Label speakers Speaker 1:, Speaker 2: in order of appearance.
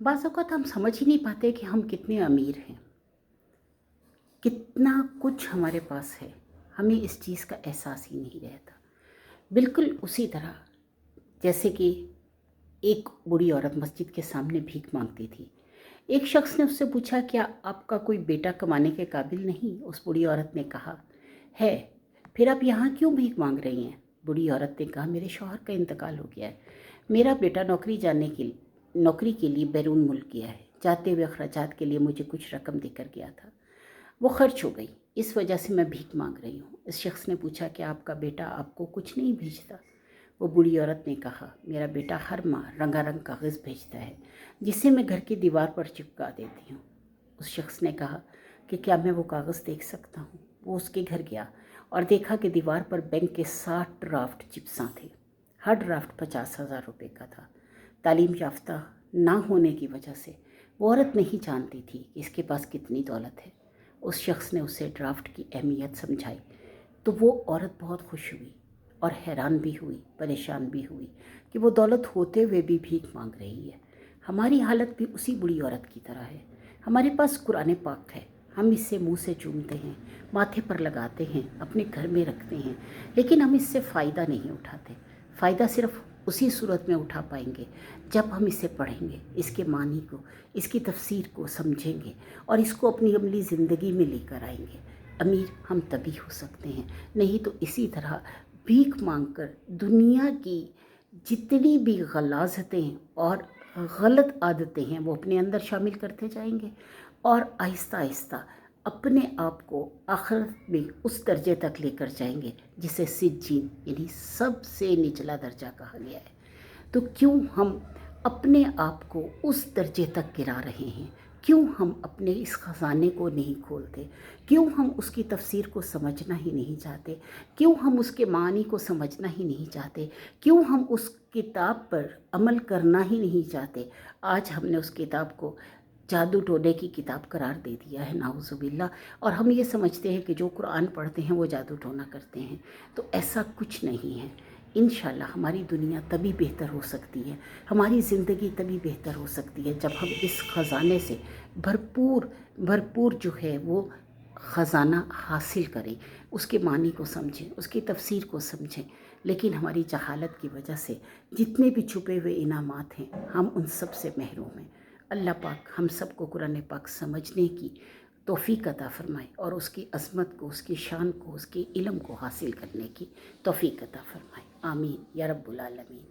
Speaker 1: बाज़ औक़ात हम समझ ही नहीं पाते कि हम कितने अमीर हैं, कितना कुछ हमारे पास है, हमें इस चीज़ का एहसास ही नहीं रहता। बिल्कुल उसी तरह जैसे कि एक बूढ़ी औरत मस्जिद के सामने भीख मांगती थी। एक शख्स ने उससे पूछा, क्या आपका कोई बेटा कमाने के काबिल नहीं? उस बूढ़ी औरत ने कहा, है। फिर आप यहाँ क्यों भीख मांग रही हैं? बूढ़ी औरत ने कहा, मेरे शौहर का इंतकाल हो गया है, मेरा बेटा नौकरी के लिए बैरून मुल्क गया है, जाते हुए अखराजात के लिए मुझे कुछ रकम देकर गया था, वो खर्च हो गई, इस वजह से मैं भीख मांग रही हूँ। इस शख्स ने पूछा, क्या आपका बेटा आपको कुछ नहीं भेजता? वो बूढ़ी औरत ने कहा, मेरा बेटा हर माह रंगारंग कागज़ भेजता है, जिसे मैं घर की दीवार पर चिपका देती हूँ। उस शख्स ने कहा कि क्या मैं वो कागज़ देख सकता हूँ? वो उसके घर गया और देखा कि दीवार पर बैंक के 60 ड्राफ्ट चिप्सां थे। हर ड्राफ्ट 50,000 रुपये का था। तालीम याफ्ता ना होने की वजह से वो औरत नहीं जानती थी कि इसके पास कितनी दौलत है। उस शख्स ने उसे ड्राफ्ट की अहमियत समझाई तो वो औरत बहुत खुश हुई और हैरान भी हुई, परेशान भी हुई कि वो दौलत होते हुए भी भीख मांग रही है। हमारी हालत भी उसी बुरी औरत की तरह है। हमारे पास कुरान पाक है, हम इससे मुंह से चूमते हैं, माथे पर लगाते हैं, अपने घर में रखते हैं, लेकिन हम इससे फ़ायदा नहीं उठाते। फ़ायदा सिर्फ उसी सूरत में उठा पाएंगे जब हम इसे पढ़ेंगे, इसके मानी को, इसकी तफसीर को समझेंगे और इसको अपनी अमली ज़िंदगी में लेकर आएंगे। अमीर हम तभी हो सकते हैं, नहीं तो इसी तरह भीख मांगकर दुनिया की जितनी भी गलाज़तें और गलत आदतें हैं वो अपने अंदर शामिल करते जाएंगे और आहिस्ता आहिस्ता अपने आप को आखिरत में उस दर्जे तक लेकर जाएंगे जिसे सिज्जीन यानी सबसे निचला दर्जा कहा गया है। तो क्यों हम अपने आप को उस दर्जे तक गिरा रहे हैं? क्यों हम अपने इस ख़जाने को नहीं खोलते? क्यों हम उसकी तफसीर को समझना ही नहीं चाहते? क्यों हम उसके मानी को समझना ही नहीं चाहते? क्यों हम उस किताब पर अमल करना ही नहीं चाहते? आज हमने उस किताब को जादू टोने की किताब करार दे दिया है, नाउज़ुबिल्लाह। और हम ये समझते हैं कि जो कुरान पढ़ते हैं वो जादू टोना करते हैं, तो ऐसा कुछ नहीं है। इंशाल्लाह हमारी दुनिया तभी बेहतर हो सकती है, हमारी ज़िंदगी तभी बेहतर हो सकती है जब हम इस ख़जाने से भरपूर जो है वो ख़जाना हासिल करें, उसके मानी को समझें, उसकी तफसीर को समझें। लेकिन हमारी जहालत की वजह से जितने भी छुपे हुए इनामात हैं हम उन सब से महरूम हैं। अल्लाह पाक हम सबको कुरान पाक समझने की तौफ़ीक अता फ़रमाए और उसकी अज़मत को, उसकी शान को, उसके इल्म को हासिल करने की तौफ़ीक अता फ़रमाए। आमीन या रब्बुल आलमीन।